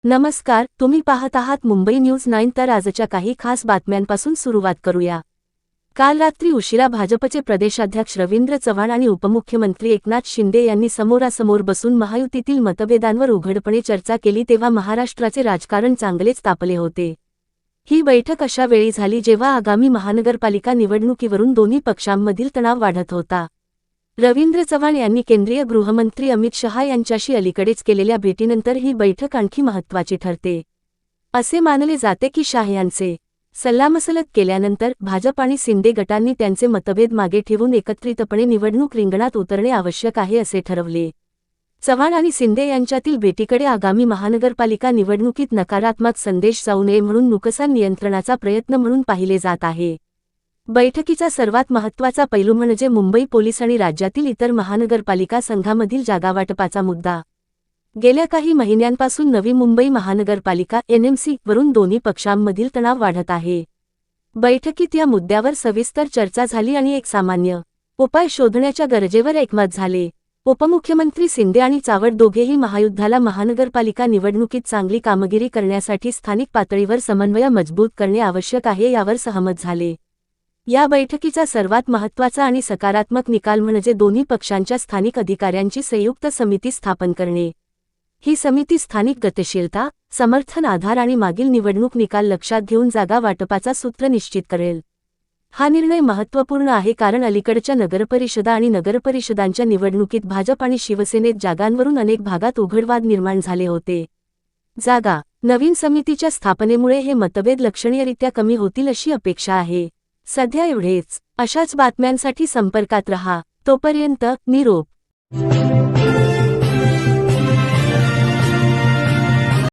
नमस्कार, तुम्ही पाहत आहात मुंबई न्यूज 9। तर आजच्या काही खास बातम्यांपासून सुरुवात करूया। काल रात्री उशिरा भाजपचे प्रदेशाध्यक्ष रवींद्र चव्हाण आणि उपमुख्यमंत्री एकनाथ शिंदे यांनी समोरासमोर बसून महायुतीतील मतभेदांवर उघडपणे चर्चा केली तेव्हा महाराष्ट्राचे राजकारण चांगलेच तापले होते। ही बैठक अशा वेळी झाली जेव्हा आगामी महानगरपालिका निवडणुकीवरून दोन्ही पक्षांमधील तणाव वाढत होता। रवींद्र चव्हाण यांनी केंद्रीय गृहमंत्री अमित शहा यांच्याशी अलीकडेच केलेल्या भेटीनंतर ही बैठक आणखी महत्त्वाची ठरते। असे मानले जाते की शहा यांचे सल्लामसलत केल्यानंतर भाजप आणि शिंदे गटांनी त्यांचे मतभेद मागे ठेवून एकत्रितपणे निवडणूक रिंगणात उतरणे आवश्यक आहे असे ठरवले। चव्हाण आणि शिंदे यांच्यातील भेटीकडे आगामी महानगरपालिका निवडणुकीत नकारात्मक संदेश जाऊ नये म्हणून नुकसान नियंत्रणाचा प्रयत्न म्हणून पाहिले जात आहे। बैठकीचा सर्वात महत्त्वाचा पैलू म्हणजे मुंबई पोलीस आणि राज्यातील इतर महानगरपालिका संघामधील जागावाटपाचा मुद्दा। गेल्या काही महिन्यांपासून नवी मुंबई महानगरपालिका NMC वरून दोन्ही पक्षांमधील तणाव वाढत आहे। बैठकीत या मुद्द्यावर सविस्तर चर्चा झाली आणि एक सामान्य उपाय शोधण्याच्या गरजेवर एकमत झाले। उपमुख्यमंत्री शिंदे आणि चव्हाण दोघेही महायुद्धाला महानगरपालिका निवडणुकीत चांगली कामगिरी करण्यासाठी स्थानिक पातळीवर समन्वय मजबूत करणे आवश्यक आहे यावर सहमत झाले। या बैठकीचा सर्वात महत्त्वाचा आणि सकारात्मक निकाल म्हणजे दोन्ही पक्षांच्या स्थानिक अधिकाऱ्यांची संयुक्त समिती स्थापन करणे। ही समिती स्थानिक गतिशीलता, समर्थन आधार आणि मागील निवडणूक निकाल लक्षात घेऊन जागा वाटपाचा सूत्र निश्चित करेल। हा निर्णय महत्त्वपूर्ण आहे कारण अलीकडच्या नगरपरिषदा आणि नगरपरिषदांच्या निवडणुकीत भाजप आणि शिवसेनेत जागांवरून अनेक भागात उघडवाद निर्माण झाले होते। नवीन समितीच्या स्थापनेमुळे हे मतभेद लक्षणीयरित्या कमी होतील अशी अपेक्षा आहे। सध्या एवढेच। अशाच बातम्यांसाठी संपर्कात रहा। तोपर्यंत निरोप।